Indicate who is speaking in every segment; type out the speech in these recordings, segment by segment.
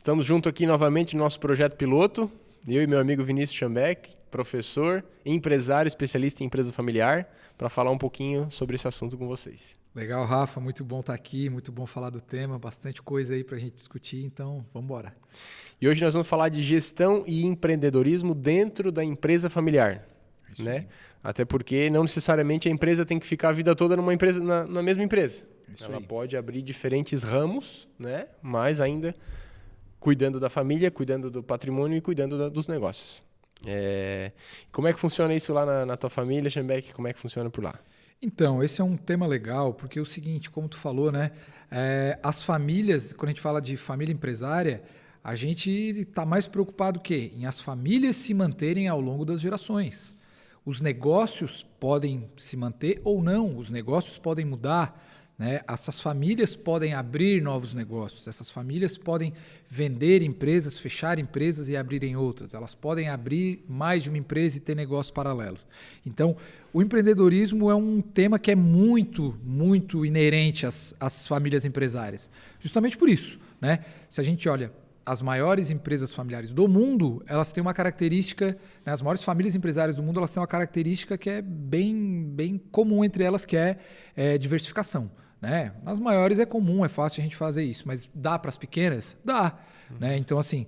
Speaker 1: Estamos juntos aqui novamente no nosso projeto piloto. Eu e meu amigo Vinícius Schambeck, professor, empresário, especialista em empresa familiar, para falar um pouquinho sobre esse assunto com vocês.
Speaker 2: Legal, Rafa. Muito bom estar aqui, muito bom falar do tema, bastante coisa aí para a gente discutir, então vamos embora.
Speaker 1: E hoje nós vamos falar de gestão e empreendedorismo dentro da empresa familiar. Né? Até porque não necessariamente a empresa tem que ficar a vida toda numa empresa, na mesma empresa. Ela pode abrir diferentes ramos, né? Mas ainda cuidando da família, cuidando do patrimônio e cuidando dos negócios. Como é que funciona isso lá na tua família, Schambeck? Como é que funciona por lá?
Speaker 2: Então, esse é um tema legal, porque é o seguinte, como tu falou, né? As famílias, quando a gente fala de família empresária, a gente está mais preocupado o quê? Em as famílias se manterem ao longo das gerações. Os negócios podem se manter ou não, os negócios podem mudar, né? Essas famílias podem abrir novos negócios, essas famílias podem vender empresas, fechar empresas e abrirem outras, elas podem abrir mais de uma empresa e ter negócios paralelos. Então, o empreendedorismo é um tema que é muito, muito inerente às famílias empresárias, justamente por isso, né? Se a gente olha as maiores empresas familiares do mundo, elas têm uma característica, né, as maiores famílias empresárias do mundo, elas têm uma característica que é bem comum entre elas, que é diversificação. Né? Nas maiores é comum, é fácil a gente fazer isso, mas dá para as pequenas? Dá. Né? Então, assim,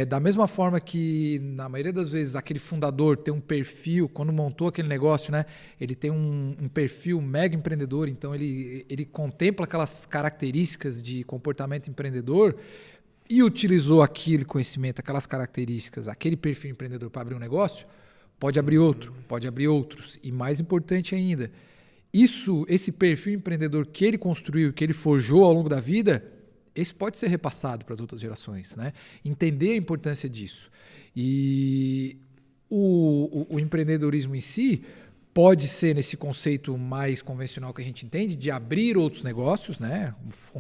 Speaker 2: da mesma forma que, na maioria das vezes, aquele fundador tem um perfil, quando montou aquele negócio, né, ele tem um perfil mega empreendedor, então ele contempla aquelas características de comportamento empreendedor e utilizou aquele conhecimento, aquelas características, aquele perfil empreendedor para abrir um negócio, pode abrir outro, pode abrir outros. E mais importante ainda, esse perfil empreendedor que ele construiu, que ele forjou ao longo da vida, esse pode ser repassado para as outras gerações. Né? Entender a importância disso. E o empreendedorismo em si pode ser nesse conceito mais convencional que a gente entende, de abrir outros negócios, né?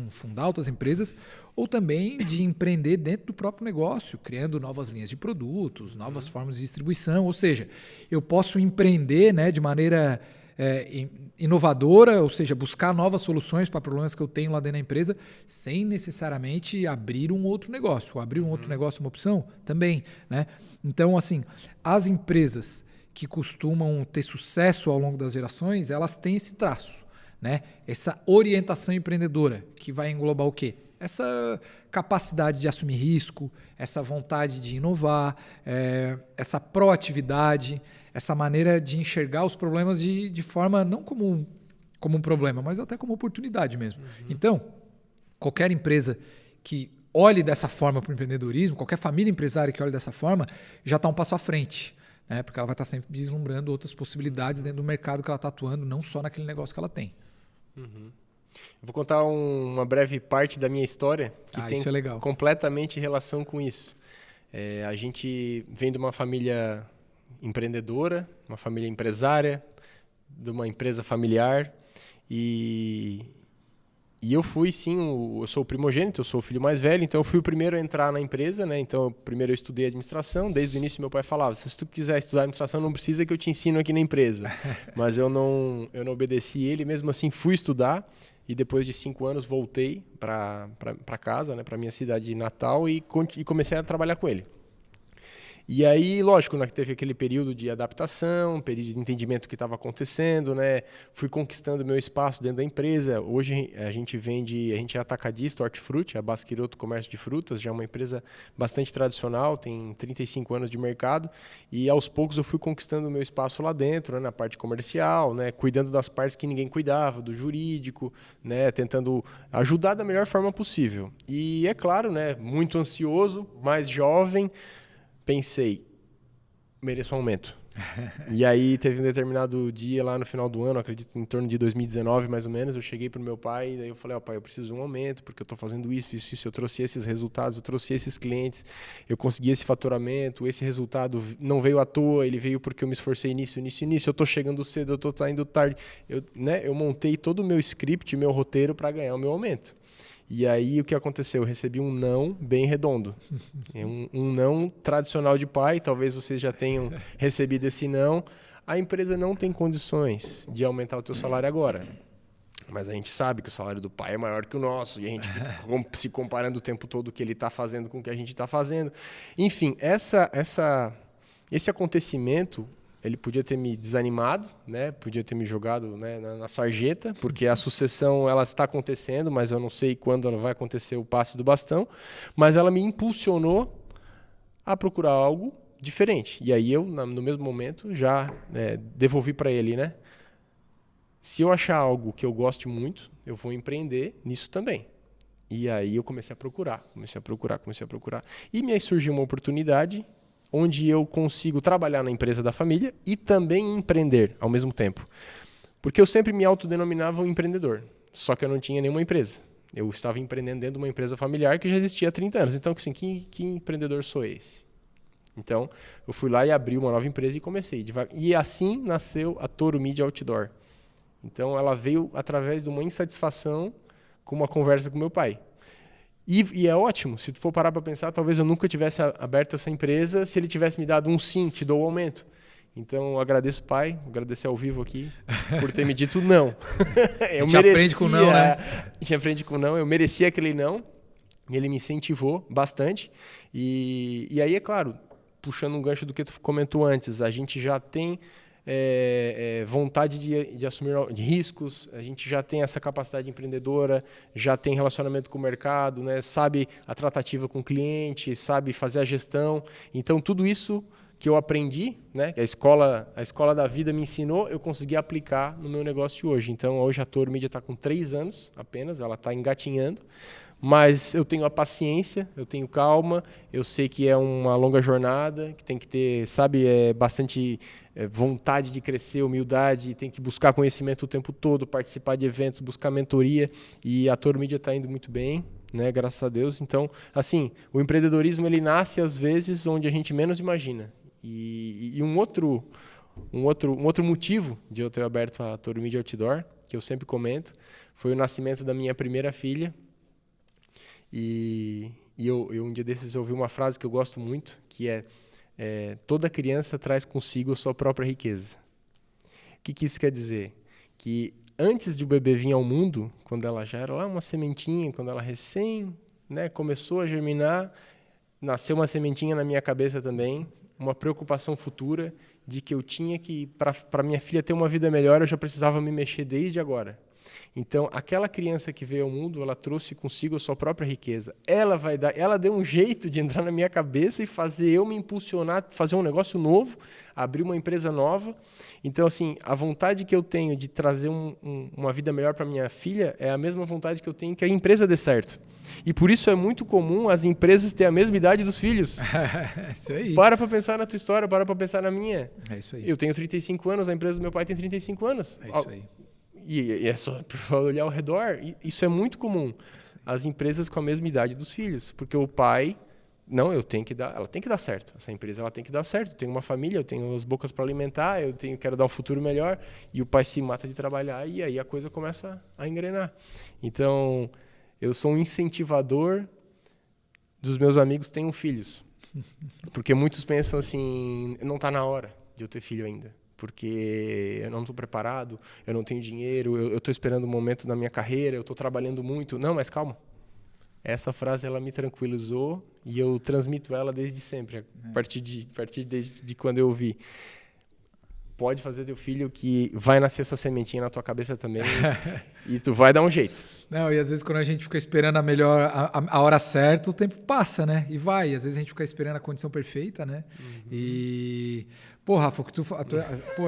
Speaker 2: Fundar outras empresas, ou também de empreender dentro do próprio negócio, criando novas linhas de produtos, novas formas de distribuição. Ou seja, eu posso empreender, né, de maneira inovadora, ou seja, buscar novas soluções para problemas que eu tenho lá dentro da empresa, sem necessariamente abrir um outro negócio. Abrir um outro negócio é uma opção? Também. Né? Então, assim, as empresas que costumam ter sucesso ao longo das gerações, elas têm esse traço, né? Essa orientação empreendedora, que vai englobar o quê? Essa capacidade de assumir risco, essa vontade de inovar, essa proatividade, essa maneira de enxergar os problemas de forma não como um problema, mas até como oportunidade mesmo. Então, qualquer empresa que olhe dessa forma para o empreendedorismo, qualquer família empresária que olhe dessa forma, já está um passo à frente. Né? Porque ela vai estar sempre vislumbrando outras possibilidades dentro do mercado que ela está atuando, não só naquele negócio que ela tem.
Speaker 1: Eu vou contar uma breve parte da minha história que tem completamente relação com isso. A gente vem de uma família empreendedora, uma família empresária, de uma empresa familiar e eu fui, sim, eu sou o primogênito, eu sou o filho mais velho, então eu fui o primeiro a entrar na empresa, né? Então, primeiro eu estudei administração, desde o início meu pai falava, se tu quiser estudar administração, não precisa que eu te ensino aqui na empresa. Mas eu não obedeci ele, mesmo assim fui estudar e depois de 5 anos voltei para casa, né? Para minha cidade natal e comecei a trabalhar com ele. E aí, lógico, né, que teve aquele período de adaptação, período de entendimento do que estava acontecendo, né? Fui conquistando meu espaço dentro da empresa. Hoje a gente é atacadista, hortifruti, a Basquiroto Comércio de Frutas, já é uma empresa bastante tradicional, tem 35 anos de mercado. E aos poucos eu fui conquistando o meu espaço lá dentro, né, na parte comercial, né, cuidando das partes que ninguém cuidava, do jurídico, né, tentando ajudar da melhor forma possível. E é claro, né, muito ansioso, mais jovem, pensei, mereço um aumento. E aí teve um determinado dia lá no final do ano, acredito em torno de 2019 mais ou menos, eu cheguei pro meu pai e daí eu falei, pai, eu preciso de um aumento porque eu estou fazendo isso, eu trouxe esses resultados, eu trouxe esses clientes, eu consegui esse faturamento, esse resultado não veio à toa, ele veio porque eu me esforcei nisso, eu estou chegando cedo, eu estou saindo tarde. Eu montei todo o meu script, meu roteiro para ganhar o meu aumento. E aí o que aconteceu? Eu recebi um não bem redondo. Um não tradicional de pai, talvez vocês já tenham recebido esse não. A empresa não tem condições de aumentar o teu salário agora. Mas a gente sabe que o salário do pai é maior que o nosso e a gente fica se comparando o tempo todo o que ele está fazendo com o que a gente está fazendo. Enfim, esse acontecimento, ele podia ter me desanimado, né? Podia ter me jogado, né, na sarjeta, porque a sucessão ela está acontecendo, mas eu não sei quando ela vai acontecer o passe do bastão. Mas ela me impulsionou a procurar algo diferente. E aí eu, no mesmo momento, já devolvi para ele, né? Se eu achar algo que eu goste muito, eu vou empreender nisso também. E aí eu comecei a procurar. E me aí surgiu uma oportunidade onde eu consigo trabalhar na empresa da família e também empreender ao mesmo tempo. Porque eu sempre me autodenominava um empreendedor, só que eu não tinha nenhuma empresa. Eu estava empreendendo dentro de uma empresa familiar que já existia há 30 anos. Então, assim, que empreendedor sou esse? Então, eu fui lá e abri uma nova empresa e comecei. E assim nasceu a Toro Media Outdoor. Então, ela veio através de uma insatisfação com uma conversa com meu pai. E é ótimo, se tu for parar para pensar, talvez eu nunca tivesse aberto essa empresa se ele tivesse me dado um sim, te dou o aumento. Então, eu agradeço, pai, agradecer ao vivo aqui por ter me dito não.
Speaker 2: Eu merecia, aprende com não, né?
Speaker 1: A gente aprende com não, eu merecia aquele não, e ele me incentivou bastante. E aí, é claro, puxando um gancho do que tu comentou antes, a gente já tem vontade de assumir riscos, a gente já tem essa capacidade empreendedora, já tem relacionamento com o mercado, né? Sabe a tratativa com o cliente, sabe fazer a gestão. Então, tudo isso que eu aprendi, né? Que a escola da vida me ensinou, eu consegui aplicar no meu negócio hoje. Então, hoje a Toro Media está com 3 anos apenas, ela está engatinhando. Mas eu tenho a paciência, eu tenho calma, eu sei que é uma longa jornada, que tem que ter, bastante vontade de crescer, humildade, tem que buscar conhecimento o tempo todo, participar de eventos, buscar mentoria, e a Toro Media está indo muito bem, né, graças a Deus. Então, assim, o empreendedorismo ele nasce às vezes onde a gente menos imagina. E um outro motivo de eu ter aberto a Toro Media Outdoor, que eu sempre comento, foi o nascimento da minha primeira filha. E eu um dia desses ouvi uma frase que eu gosto muito, que toda criança traz consigo a sua própria riqueza. O que isso quer dizer? Que antes de o bebê vir ao mundo, quando ela já era lá uma sementinha, quando ela recém, né, começou a germinar, nasceu uma sementinha na minha cabeça também, uma preocupação futura de que eu tinha que, para minha filha ter uma vida melhor, eu já precisava me mexer desde agora. Então, aquela criança que veio ao mundo, ela trouxe consigo a sua própria riqueza. Ela deu um jeito de entrar na minha cabeça e fazer eu me impulsionar, fazer um negócio novo, abrir uma empresa nova. Então, assim, a vontade que eu tenho de trazer uma vida melhor para minha filha é a mesma vontade que eu tenho que a empresa dê certo. E por isso é muito comum as empresas terem a mesma idade dos filhos.
Speaker 2: Isso aí.
Speaker 1: Para pensar na tua história, para pensar na minha.
Speaker 2: É isso aí.
Speaker 1: Eu tenho 35 anos, a empresa do meu pai tem 35 anos.
Speaker 2: É isso aí.
Speaker 1: E é só olhar ao redor, isso é muito comum. As empresas com a mesma idade dos filhos, porque o pai, ela tem que dar certo. Essa empresa ela tem que dar certo. Eu tenho uma família, eu tenho as bocas para alimentar, quero dar um futuro melhor, e o pai se mata de trabalhar e aí a coisa começa a engrenar. Então, eu sou um incentivador dos meus amigos que tenham filhos, porque muitos pensam assim, não está na hora de eu ter filho ainda. Porque eu não estou preparado, eu não tenho dinheiro, eu estou esperando um momento na minha carreira, eu estou trabalhando muito. Não, mas calma. Essa frase ela me tranquilizou e eu transmito ela desde sempre, a partir de quando eu ouvi. Pode fazer teu filho que vai nascer essa sementinha na tua cabeça também e tu vai dar um jeito.
Speaker 2: Não, e às vezes quando a gente fica esperando a hora certa, o tempo passa, né? E vai. E às vezes a gente fica esperando a condição perfeita, né? Uhum. E... Pô, Rafa,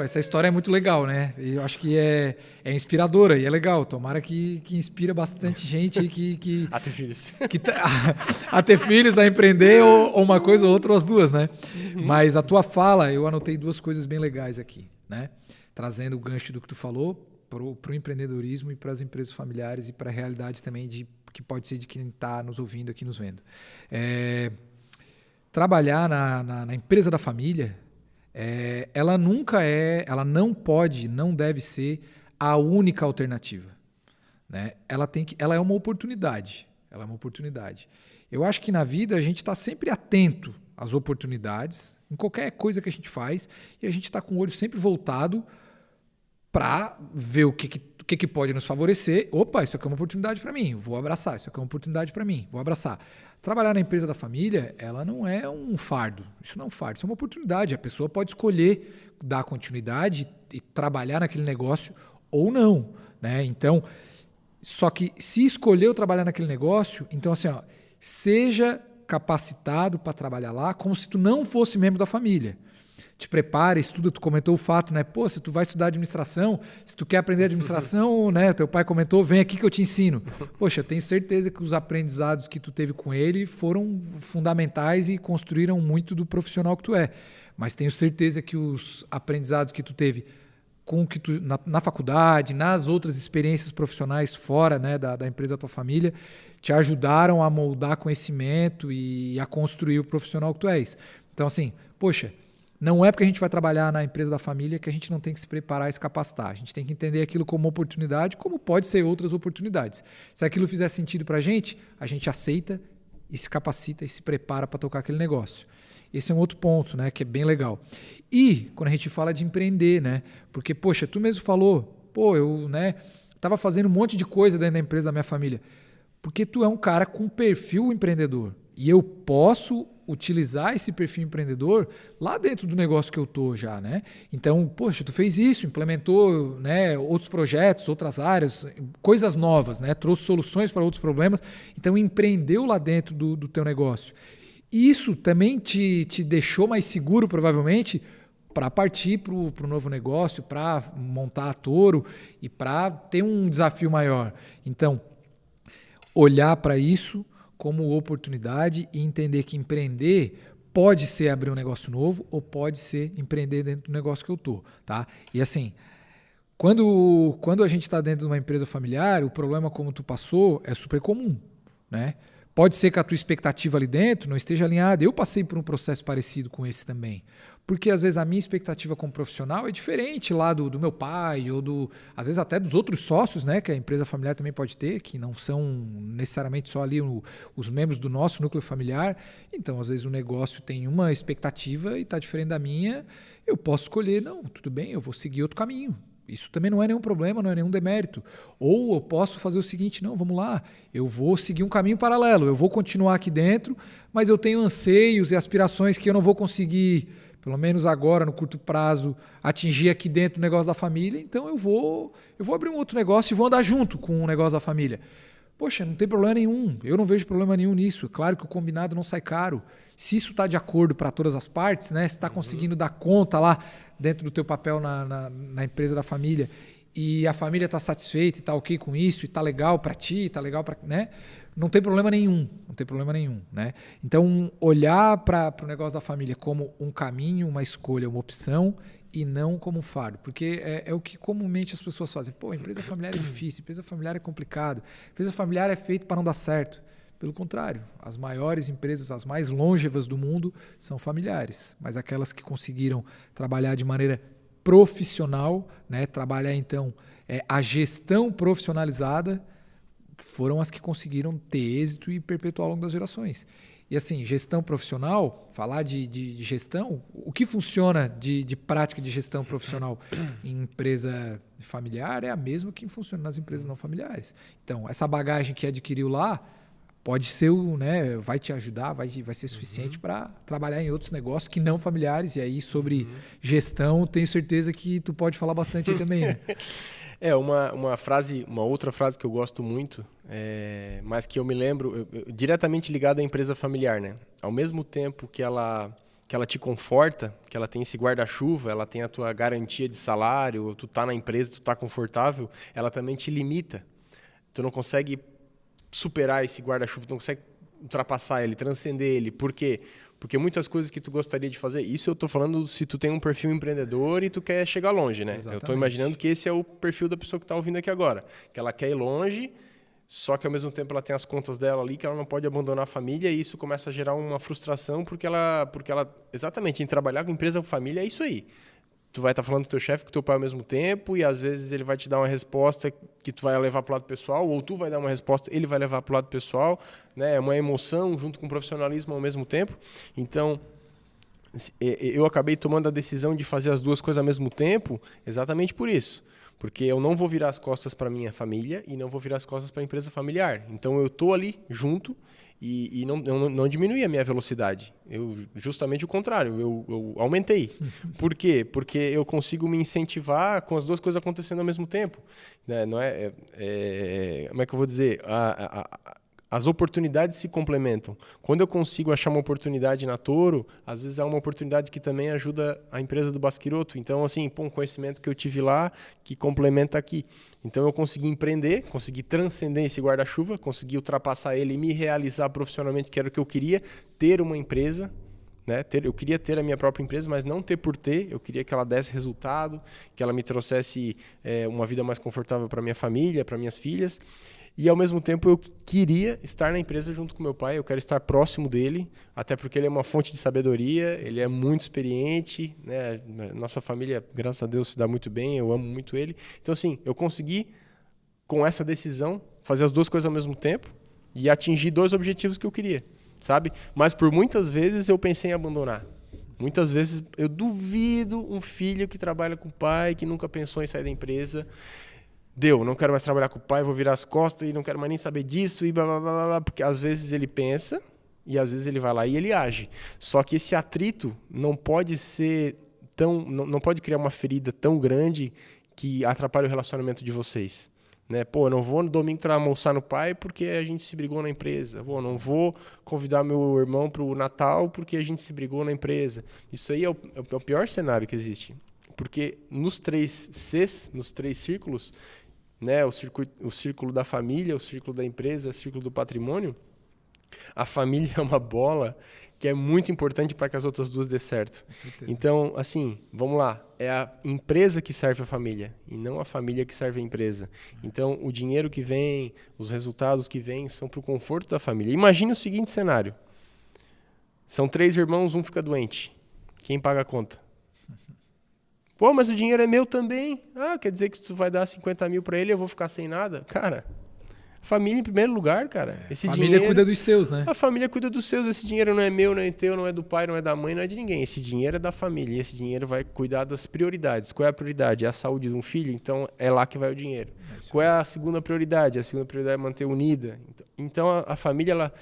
Speaker 2: essa história é muito legal, né? E eu acho que é inspiradora e é legal. Tomara que inspira bastante gente
Speaker 1: a ter filhos.
Speaker 2: A ter filhos, a empreender, ou uma coisa ou outra, ou as duas, né? Mas a tua fala, eu anotei 2 coisas bem legais aqui, né? Trazendo o gancho do que tu falou para o empreendedorismo e para as empresas familiares e para a realidade também que pode ser de quem está nos ouvindo aqui, nos vendo. Trabalhar na empresa da família... ela não pode, não deve ser a única alternativa, né? Ela é uma oportunidade. Eu acho que na vida a gente está sempre atento às oportunidades, em qualquer coisa que a gente faz, e a gente está com o olho sempre voltado para ver o que pode nos favorecer. Opa, isso aqui é uma oportunidade para mim, vou abraçar. Isso aqui é uma oportunidade para mim, vou abraçar. Trabalhar na empresa da família, ela não é um fardo. Isso não é um fardo, isso é uma oportunidade. A pessoa pode escolher dar continuidade e trabalhar naquele negócio ou não, né? Então, só que se escolheu trabalhar naquele negócio, então assim, ó, seja capacitado para trabalhar lá como se tu não fosse membro da família. Te prepara, estuda, tu comentou o fato, né? Pô, se tu vai estudar administração, se tu quer aprender administração, né? Teu pai comentou, vem aqui que eu te ensino. Poxa, eu tenho certeza que os aprendizados que tu teve com ele foram fundamentais e construíram muito do profissional que tu é. Mas tenho certeza que os aprendizados que tu teve com que tu, na faculdade, nas outras experiências profissionais fora, né, da empresa da tua família, te ajudaram a moldar conhecimento e a construir o profissional que tu és. Então, assim, poxa, não é porque a gente vai trabalhar na empresa da família que a gente não tem que se preparar e se capacitar. A gente tem que entender aquilo como oportunidade, como pode ser outras oportunidades. Se aquilo fizer sentido para a gente aceita e se capacita e se prepara para tocar aquele negócio. Esse é um outro ponto, né, que é bem legal. E quando a gente fala de empreender, né, porque, poxa, tu mesmo falou, pô, eu, né, estava fazendo um monte de coisa dentro da empresa da minha família. Porque tu é um cara com perfil empreendedor. E eu posso utilizar esse perfil empreendedor lá dentro do negócio que eu tô já, né? Então, poxa, tu fez isso, implementou, né, outros projetos, outras áreas, coisas novas, né? Trouxe soluções para outros problemas. Então, empreendeu lá dentro do teu negócio. Isso também te deixou mais seguro, provavelmente, para partir para o novo negócio, para montar a Toro e para ter um desafio maior. Então, olhar para isso como oportunidade e entender que empreender pode ser abrir um negócio novo ou pode ser empreender dentro do negócio que eu estou. Tá? E assim, quando a gente está dentro de uma empresa familiar, o problema como tu passou é super comum, né? Pode ser que a tua expectativa ali dentro não esteja alinhada. Eu passei por um processo parecido com esse também. Porque às vezes a minha expectativa como profissional é diferente lá do meu pai ou às vezes até dos outros sócios, né, que a empresa familiar também pode ter, que não são necessariamente só ali os membros do nosso núcleo familiar. Então, às vezes o negócio tem uma expectativa e está diferente da minha. Eu posso escolher, não, tudo bem, eu vou seguir outro caminho. Isso também não é nenhum problema, não é nenhum demérito. Ou eu posso fazer o seguinte, não, vamos lá, eu vou seguir um caminho paralelo, eu vou continuar aqui dentro, mas eu tenho anseios e aspirações que eu não vou conseguir, pelo menos agora, no curto prazo, atingir aqui dentro do negócio da família, então eu vou abrir um outro negócio e vou andar junto com o negócio da família. Poxa, não tem problema nenhum, eu não vejo problema nenhum nisso. Claro que o combinado não sai caro. Se isso está de acordo para todas as partes, né? Se está conseguindo dar conta lá dentro do teu papel na empresa da família e a família está satisfeita e está ok com isso e está legal para ti, está legal para, né? Não tem problema nenhum, né? Então, olhar para o negócio da família como um caminho, uma escolha, uma opção e não como um fardo, porque é o que comumente as pessoas fazem. Pô, empresa familiar é difícil, empresa familiar é complicado, empresa familiar é feito para não dar certo. Pelo contrário, as maiores empresas, as mais longevas do mundo são familiares, mas aquelas que conseguiram trabalhar de maneira profissional, né, trabalhar então a gestão profissionalizada, foram as que conseguiram ter êxito e perpetuar ao longo das gerações. E assim, gestão profissional, falar de gestão, o que funciona de prática de gestão profissional em empresa familiar é a mesma que funciona nas empresas não familiares. Então, essa bagagem que adquiriu lá pode ser, né, vai te ajudar, vai ser suficiente para trabalhar em outros negócios que não familiares. E aí, sobre gestão, tenho certeza que tu pode falar bastante aí também, né?
Speaker 1: Uma outra frase que eu gosto muito, mas que eu me lembro, diretamente ligada à empresa familiar, né? Ao mesmo tempo que ela te conforta, que ela tem esse guarda-chuva, ela tem a tua garantia de salário, tu tá na empresa, tu tá confortável, ela também te limita. Tu não consegue superar esse guarda-chuva, tu não consegue ultrapassar ele, transcender ele. Por quê? Porque muitas coisas que tu gostaria de fazer, isso eu estou falando se tu tem um perfil empreendedor e tu quer chegar longe, né? Exatamente. Eu estou imaginando que esse é o perfil da pessoa que está ouvindo aqui agora. Que ela quer ir longe, só que ao mesmo tempo ela tem as contas dela ali, que ela não pode abandonar a família, e isso começa a gerar uma frustração, porque ela exatamente, em trabalhar com empresa ou família é isso aí. Tu vai estar falando com o teu chefe, com o teu pai ao mesmo tempo, e às vezes ele vai te dar uma resposta que tu vai levar para o lado pessoal, ou tu vai dar uma resposta, ele vai levar para o lado pessoal, né? É uma emoção junto com o profissionalismo ao mesmo tempo. Então, eu acabei tomando a decisão de fazer as duas coisas ao mesmo tempo, exatamente por isso. Porque eu não vou virar as costas para minha família e não vou virar as costas para a empresa familiar. Então eu estou ali junto e não diminui a minha velocidade. Justamente o contrário, eu aumentei. Por quê? Porque eu consigo me incentivar com as duas coisas acontecendo ao mesmo tempo. Né? Não como é que eu vou dizer? As oportunidades se complementam. Quando eu consigo achar uma oportunidade na Toro, às vezes é uma oportunidade que também ajuda a empresa do Basquiroto. Então, assim, um conhecimento que eu tive lá que complementa aqui. Então, eu consegui empreender, consegui transcender esse guarda-chuva, consegui ultrapassar ele e me realizar profissionalmente, que era o que eu queria, ter uma empresa. Né? Eu queria ter a minha própria empresa, mas não ter por ter. Eu queria que ela desse resultado, que ela me trouxesse uma vida mais confortável para minha família, para minhas filhas. E, ao mesmo tempo, eu queria estar na empresa junto com meu pai. Eu quero estar próximo dele, até porque ele é uma fonte de sabedoria, ele é muito experiente. Né? Nossa família, graças a Deus, se dá muito bem, eu amo muito ele. Então, assim, eu consegui, com essa decisão, fazer as duas coisas ao mesmo tempo e atingir 2 objetivos que eu queria, sabe? Mas, por muitas vezes, eu pensei em abandonar. Muitas vezes, eu duvido um filho que trabalha com o pai, que nunca pensou em sair da empresa... não quero mais trabalhar com o pai, vou virar as costas e não quero mais nem saber disso, e blá, blá, blá, blá, porque às vezes ele pensa e às vezes ele vai lá e ele age. Só que esse atrito não pode ser não pode criar uma ferida tão grande que atrapalhe o relacionamento de vocês. Né? Pô, eu não vou no domingo almoçar no pai porque a gente se brigou na empresa. Pô, não vou convidar meu irmão para o Natal porque a gente se brigou na empresa. Isso aí é o pior cenário que existe. Porque nos 3 Cs, nos 3 círculos, né, o círculo da família, o círculo da empresa, o círculo do patrimônio, a família é uma bola que é muito importante para que as outras 2 dê certo. Então, assim, vamos lá, é a empresa que serve a família e não a família que serve a empresa. Então, o dinheiro que vem, os resultados que vêm são para o conforto da família. Imagine o seguinte cenário, são 3 irmãos, um fica doente, quem paga a conta? Pô, mas o dinheiro é meu também. Quer dizer que se tu vai dar 50 mil para ele, eu vou ficar sem nada? Cara, família em primeiro lugar, cara.
Speaker 2: Esse família dinheiro, cuida dos seus, né?
Speaker 1: A família cuida dos seus. Esse dinheiro não é meu, não é teu, não é do pai, não é da mãe, não é de ninguém. Esse dinheiro é da família. E esse dinheiro vai cuidar das prioridades. Qual é a prioridade? É a saúde de um filho? Então, é lá que vai o dinheiro. Qual é a segunda prioridade? A segunda prioridade é manter unida. Então a família, ela...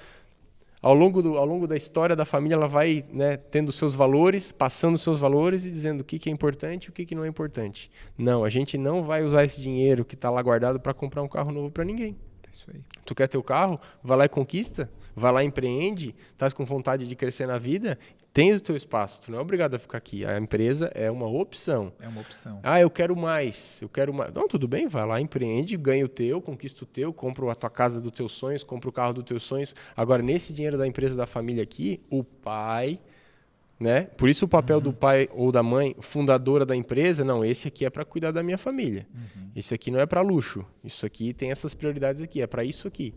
Speaker 1: Ao longo da história da família, ela vai, né, tendo seus valores, passando seus valores e dizendo o que é importante e o que não é importante. Não, a gente não vai usar esse dinheiro que está lá guardado para comprar um carro novo para ninguém.
Speaker 2: É isso aí.
Speaker 1: Tu quer teu carro? Vai lá e conquista. Vai lá e empreende. Estás com vontade de crescer na vida? Tens o teu espaço. Tu não é obrigado a ficar aqui. A empresa é uma opção.
Speaker 2: É uma opção.
Speaker 1: Eu quero mais. Não, tudo bem. Vai lá, empreende, ganha o teu, conquista o teu, compra a tua casa dos teus sonhos, compra o carro dos teus sonhos. Agora, nesse dinheiro da empresa da família aqui, o pai... Né? Por isso o papel do pai ou da mãe, fundadora da empresa, não, esse aqui é para cuidar da minha família. Esse aqui não é para luxo. Isso aqui tem essas prioridades aqui, é para isso aqui.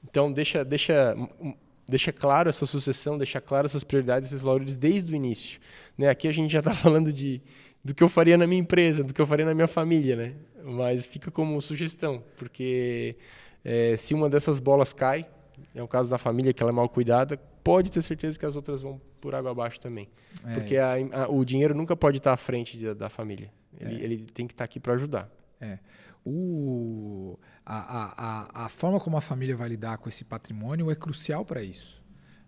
Speaker 1: Então, deixa claro essa sucessão, deixa claro essas prioridades, esses valores desde o início. Né? Aqui a gente já está falando do que eu faria na minha empresa, do que eu faria na minha família. Né? Mas fica como sugestão, porque se uma dessas bolas cai, é o caso da família, que ela é mal cuidada, pode ter certeza que as outras vão por água abaixo também. Porque o dinheiro nunca pode estar à frente da família. Ele tem que estar aqui para ajudar.
Speaker 2: A forma como a família vai lidar com esse patrimônio é crucial para isso.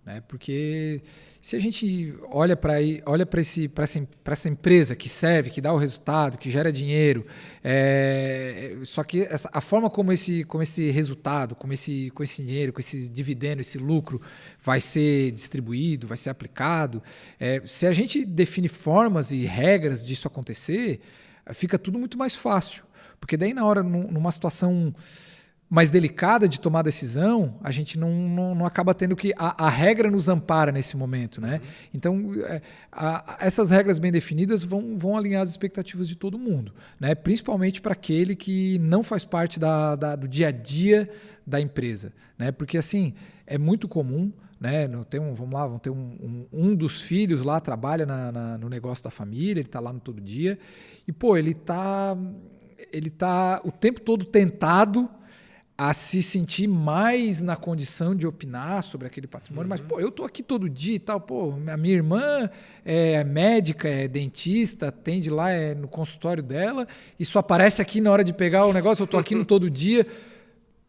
Speaker 2: Né? Porque se a gente olha para essa empresa que serve, que dá o resultado, que gera dinheiro, só que a forma como esse resultado, com esse dinheiro, com esse dividendo, esse lucro vai ser distribuído, vai ser aplicado, se a gente define formas e regras disso acontecer, fica tudo muito mais fácil. Porque daí na hora, numa situação mais delicada de tomar decisão, a gente não acaba tendo que... A regra nos ampara nesse momento. Né? Então, essas regras bem definidas vão alinhar as expectativas de todo mundo. Né? Principalmente para aquele que não faz parte do dia a dia da empresa. Né? Porque, assim, é muito comum... Né? Vamos ter um dos filhos lá, trabalha no negócio da família, ele está lá no todo dia. E, ele está o tempo todo tentado a se sentir mais na condição de opinar sobre aquele patrimônio, mas, pô, eu tô aqui todo dia e tal, pô, a minha irmã é médica, é dentista, atende lá no consultório dela e só aparece aqui na hora de pegar o negócio, eu tô aqui no todo dia.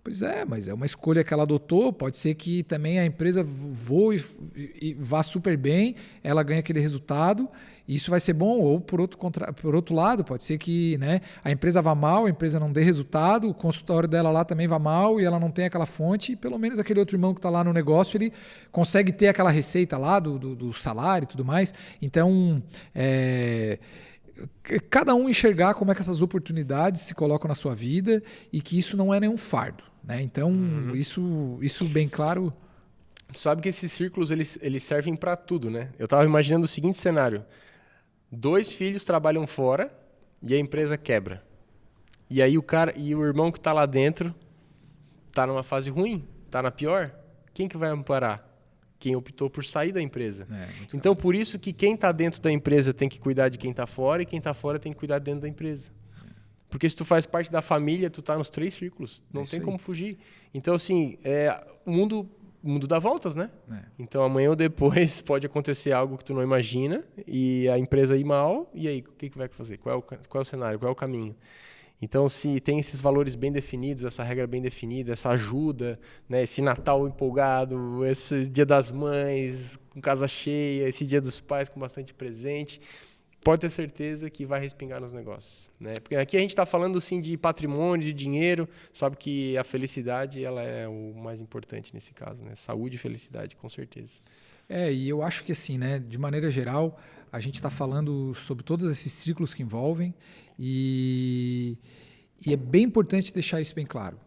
Speaker 2: Pois é, mas é uma escolha que ela adotou, pode ser que também a empresa voe e vá super bem, ela ganha aquele resultado, isso vai ser bom, ou por outro lado, pode ser que, né, a empresa vá mal, a empresa não dê resultado, o consultório dela lá também vá mal e ela não tem aquela fonte, e pelo menos aquele outro irmão que está lá no negócio, ele consegue ter aquela receita lá do salário e tudo mais. Então, cada um enxergar como é que essas oportunidades se colocam na sua vida e que isso não é nenhum fardo, né? Então, isso bem claro.
Speaker 1: Tu sabe que esses círculos eles servem para tudo, né? Eu estava imaginando o seguinte cenário: 2 filhos trabalham fora e a empresa quebra. E aí o irmão que está lá dentro está numa fase ruim, está na pior. Quem que vai amparar? Quem optou por sair da empresa. Então, por isso que quem está dentro da empresa tem que cuidar de quem está fora e quem está fora tem que cuidar dentro da empresa. Porque se tu faz parte da família, tu está nos 3 círculos. Não tem como fugir. Então, assim, o mundo dá voltas, né? Então, amanhã ou depois pode acontecer algo que tu não imagina e a empresa ir mal. E aí, o que vai fazer? Qual é o cenário? Qual é o caminho? Então, se tem esses valores bem definidos, essa regra bem definida, essa ajuda, né, esse Natal empolgado, esse Dia das Mães com casa cheia, esse Dia dos Pais com bastante presente, pode ter certeza que vai respingar nos negócios, né? Porque aqui a gente está falando sim de patrimônio, de dinheiro, sabe que a felicidade ela é o mais importante nesse caso, né? Saúde e felicidade, com certeza.
Speaker 2: E eu acho que assim, né, de maneira geral, a gente está falando sobre todos esses ciclos que envolvem e é bem importante deixar isso bem claro.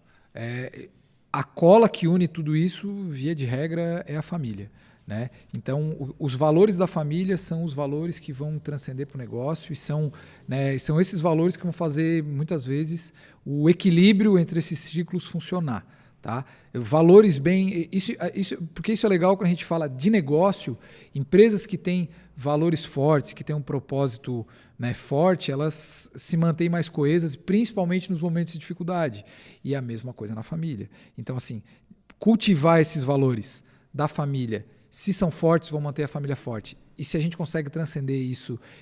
Speaker 2: A cola que une tudo isso, via de regra, é a família, né? Então, os valores da família são os valores que vão transcender para o negócio e são esses valores que vão fazer, muitas vezes, o equilíbrio entre esses ciclos funcionar. Tá? Valores bem... porque isso é legal quando a gente fala de negócio. Empresas que têm valores fortes, que têm um propósito, né, forte, elas se mantêm mais coesas, principalmente nos momentos de dificuldade. E a mesma coisa na família. Então, assim, cultivar esses valores da família, se são fortes, vão manter a família forte. E se a gente consegue transcender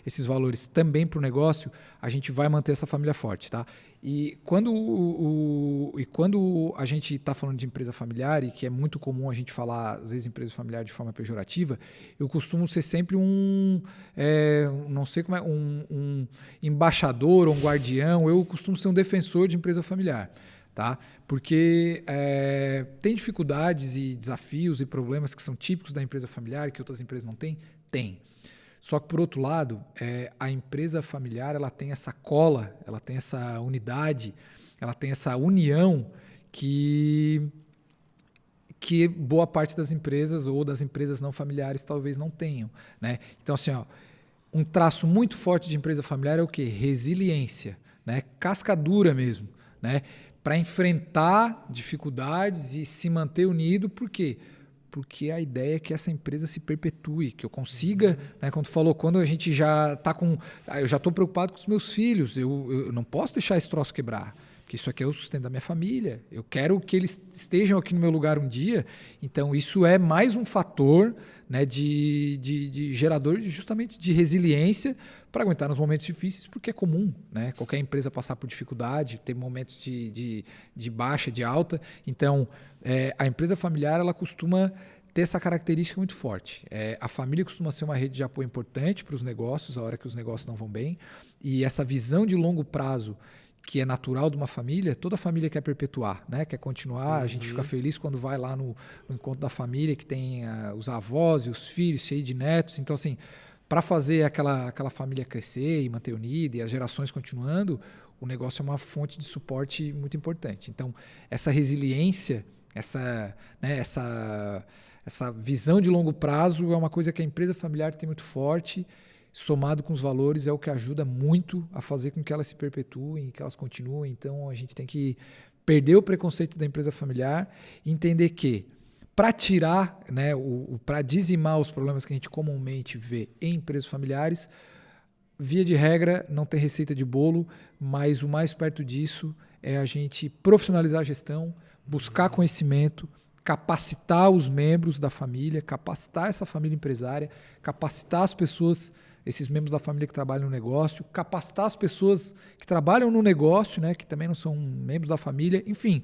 Speaker 2: esses valores também para o negócio, a gente vai manter essa família forte. Tá? E quando a gente está falando de empresa familiar, e que é muito comum a gente falar, às vezes, empresa familiar de forma pejorativa, eu costumo ser sempre um embaixador ou um guardião, eu costumo ser um defensor de empresa familiar. Tá? Porque tem dificuldades e desafios e problemas que são típicos da empresa familiar e que outras empresas não têm? Tem. Só que, por outro lado, a empresa familiar ela tem essa cola, ela tem essa unidade, ela tem essa união que boa parte das empresas ou das empresas não familiares talvez não tenham. Né? Então, assim, um traço muito forte de empresa familiar é o quê? Resiliência, né? Casca dura mesmo, né? Para enfrentar dificuldades e se manter unido. Por quê? Porque a ideia é que essa empresa se perpetue, que eu consiga, né, como tu falou, quando a gente já está com... Eu já estou preocupado com os meus filhos, eu não posso deixar esse troço quebrar, porque isso aqui é o sustento da minha família, eu quero que eles estejam aqui no meu lugar um dia, então isso é mais um fator, né, de gerador justamente de resiliência para aguentar nos momentos difíceis, porque é comum, né? Qualquer empresa passar por dificuldade, tem momentos de baixa, de alta. Então, a empresa familiar ela costuma ter essa característica muito forte. A família costuma ser uma rede de apoio importante para os negócios, a hora que os negócios não vão bem. E essa visão de longo prazo, que é natural de uma família, toda família quer perpetuar, né? Quer continuar. A gente fica feliz quando vai lá no encontro da família, que tem os avós e os filhos cheios de netos. Então, assim, para fazer aquela família crescer e manter unida e as gerações continuando, o negócio é uma fonte de suporte muito importante. Então, essa resiliência, essa visão de longo prazo é uma coisa que a empresa familiar tem muito forte, somado com os valores, é o que ajuda muito a fazer com que elas se perpetuem, que elas continuem. Então, a gente tem que perder o preconceito da empresa familiar e entender que, para tirar, né, para dizimar os problemas que a gente comumente vê em empresas familiares, via de regra, não tem receita de bolo, mas o mais perto disso é a gente profissionalizar a gestão, buscar conhecimento, capacitar os membros da família, capacitar essa família empresária, capacitar as pessoas, esses membros da família que trabalham no negócio, capacitar as pessoas que trabalham no negócio, né, que também não são membros da família, enfim,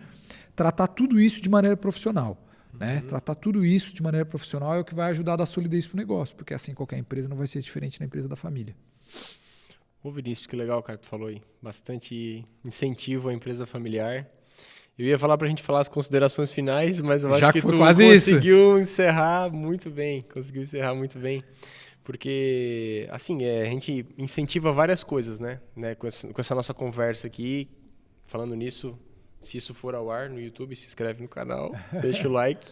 Speaker 2: tratar tudo isso de maneira profissional. Né? Tratar tudo isso de maneira profissional é o que vai ajudar a dar solidez para o negócio, porque assim qualquer empresa não vai ser diferente da empresa da família.
Speaker 1: Ô Vinícius, que legal, cara, tu falou aí. Bastante incentivo à empresa familiar. Eu ia falar para a gente falar as considerações finais, mas eu acho que tu conseguiu encerrar muito bem. Conseguiu encerrar muito bem. Porque, assim, a gente incentiva várias coisas, né? Com essa nossa conversa aqui. Falando nisso, se isso for ao ar no YouTube, se inscreve no canal, deixa o like.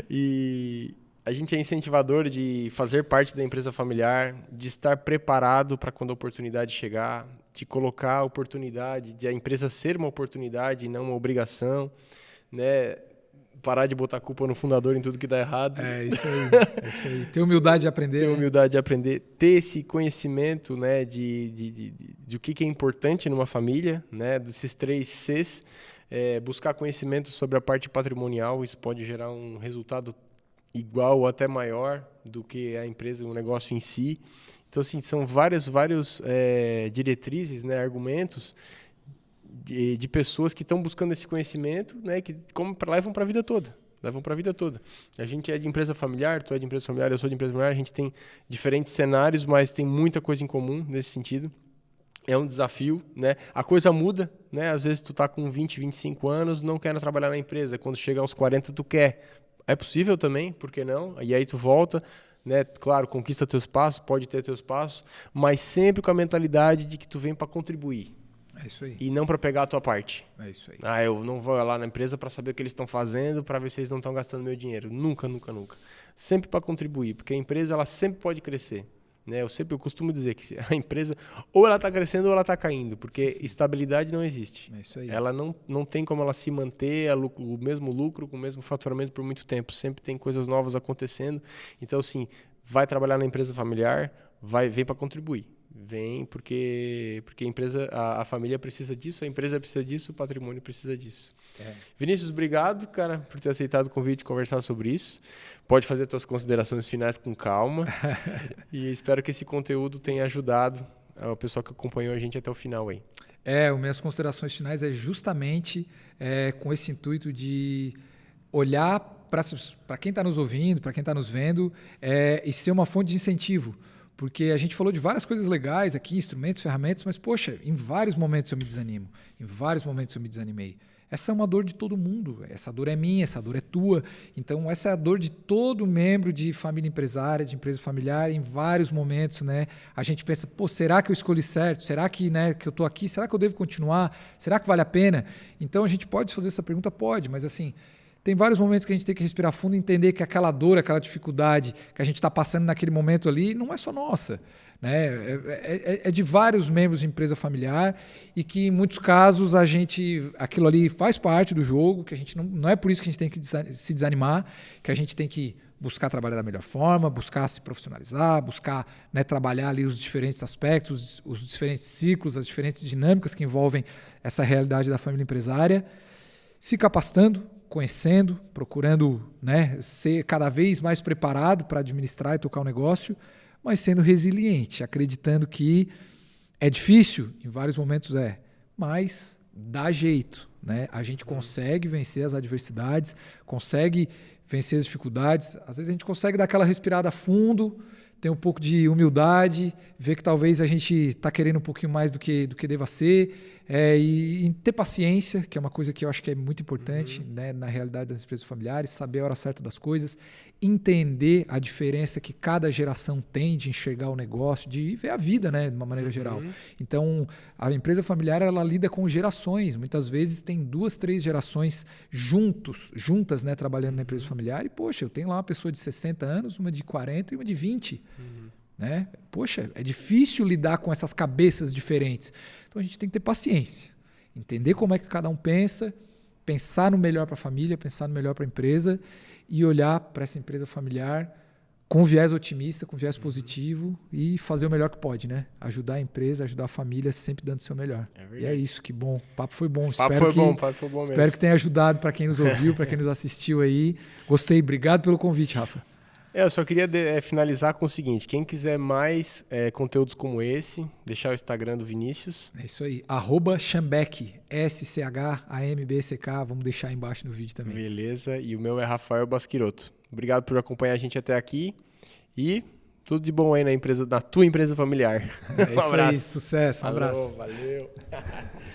Speaker 1: E a gente é incentivador de fazer parte da empresa familiar, de estar preparado para quando a oportunidade chegar, de colocar a oportunidade, de a empresa ser uma oportunidade e não uma obrigação, né? Parar de botar a culpa no fundador em tudo que dá errado.
Speaker 2: É isso aí. Ter humildade de aprender.
Speaker 1: Ter humildade de aprender. Ter esse conhecimento, né, de o que é importante numa família, né, desses 3 Cs. Buscar conhecimento sobre a parte patrimonial. Isso pode gerar um resultado igual ou até maior do que a empresa, o negócio em si. Então, assim, são vários diretrizes, né, argumentos de pessoas que estão buscando esse conhecimento, né, que levam para a vida toda. A gente é de empresa familiar, tu é de empresa familiar, eu sou de empresa familiar, a gente tem diferentes cenários, mas tem muita coisa em comum nesse sentido. É um desafio, né? A coisa muda, né? Às vezes tu tá com 20, 25 anos, não quer trabalhar na empresa. Quando chega aos 40, tu quer. É possível também, por que não? E aí tu volta, né? Claro, conquista teus passos, pode ter teus passos, mas sempre com a mentalidade de que tu vem para contribuir.
Speaker 2: É isso aí.
Speaker 1: E não para pegar a tua parte.
Speaker 2: É isso aí.
Speaker 1: Eu não vou lá na empresa para saber o que eles estão fazendo, para ver se eles não estão gastando meu dinheiro. Nunca. Sempre para contribuir, porque a empresa ela sempre pode crescer. Né? Eu costumo dizer que a empresa ou ela está crescendo ou ela está caindo, porque estabilidade não existe.
Speaker 2: É isso aí.
Speaker 1: Ela não tem como ela se manter o mesmo lucro, com o mesmo faturamento por muito tempo. Sempre tem coisas novas acontecendo. Então, assim, vai trabalhar na empresa familiar, vem para contribuir. Vem porque a empresa, a família precisa disso, a empresa precisa disso, o patrimônio precisa disso. Vinícius, obrigado, cara, por ter aceitado o convite de conversar sobre isso. Pode fazer suas considerações finais com calma. E espero que esse conteúdo tenha ajudado o pessoal que acompanhou a gente até o final aí.
Speaker 2: Minhas considerações finais é justamente com esse intuito de olhar para quem está nos ouvindo, para quem está nos vendo, e ser uma fonte de incentivo. Porque a gente falou de várias coisas legais aqui, instrumentos, ferramentas, mas, poxa, em vários momentos eu me desanimo. Em vários momentos eu me desanimei. Essa é uma dor de todo mundo. Essa dor é minha, essa dor é tua. Então, essa é a dor de todo membro de família empresária, de empresa familiar. Em vários momentos, né, a gente pensa, será que eu escolhi certo? Será que, que eu estou aqui? Será que eu devo continuar? Será que vale a pena? Então, a gente pode fazer essa pergunta? Pode, mas assim... Tem vários momentos que a gente tem que respirar fundo e entender que aquela dor, aquela dificuldade que a gente está passando naquele momento ali não é só nossa. Né? É de vários membros de empresa familiar e que, em muitos casos, aquilo ali faz parte do jogo, que a gente não é por isso que a gente tem que se desanimar, que a gente tem que buscar trabalhar da melhor forma, buscar se profissionalizar, buscar, né, trabalhar ali os diferentes aspectos, os diferentes ciclos, as diferentes dinâmicas que envolvem essa realidade da família empresária, se capacitando, conhecendo, procurando, né, ser cada vez mais preparado para administrar e tocar o negócio, mas sendo resiliente, acreditando que é difícil, em vários momentos mas dá jeito. Né? A gente consegue vencer as adversidades, consegue vencer as dificuldades, às vezes a gente consegue dar aquela respirada fundo, ter um pouco de humildade, ver que talvez a gente está querendo um pouquinho mais do que deva ser, e ter paciência, que é uma coisa que eu acho que é muito importante, né, na realidade das empresas familiares, saber a hora certa das coisas, entender a diferença que cada geração tem de enxergar o negócio, de ver a vida, né, de uma maneira geral. Então, a empresa familiar ela lida com gerações, muitas vezes tem 2, 3 gerações juntas, né, trabalhando na empresa familiar, e poxa, eu tenho lá uma pessoa de 60 anos, uma de 40 e uma de 20. Né? Poxa, é difícil lidar com essas cabeças diferentes. Então a gente tem que ter paciência, entender como é que cada um pensa, pensar no melhor para a família, pensar no melhor para a empresa e olhar para essa empresa familiar com viés otimista, com viés positivo e fazer o melhor que pode, né? Ajudar a empresa, ajudar a família, sempre dando o seu melhor. E é isso, que bom. O papo foi bom.
Speaker 1: O papo foi bom
Speaker 2: Espero
Speaker 1: mesmo.
Speaker 2: que tenha ajudado para quem nos ouviu, para quem nos assistiu aí. Gostei. Obrigado pelo convite, Rafa.
Speaker 1: Eu só queria finalizar com o seguinte. Quem quiser mais conteúdos como esse, deixar o Instagram do Vinícius.
Speaker 2: É isso aí. @Schambck. SCHAMBCK. Vamos deixar aí embaixo no vídeo também.
Speaker 1: Beleza. E o meu é Rafael Basquiroto. Obrigado por acompanhar a gente até aqui e tudo de bom aí na tua empresa familiar.
Speaker 2: É isso aí, sucesso, um abraço.
Speaker 1: Valeu.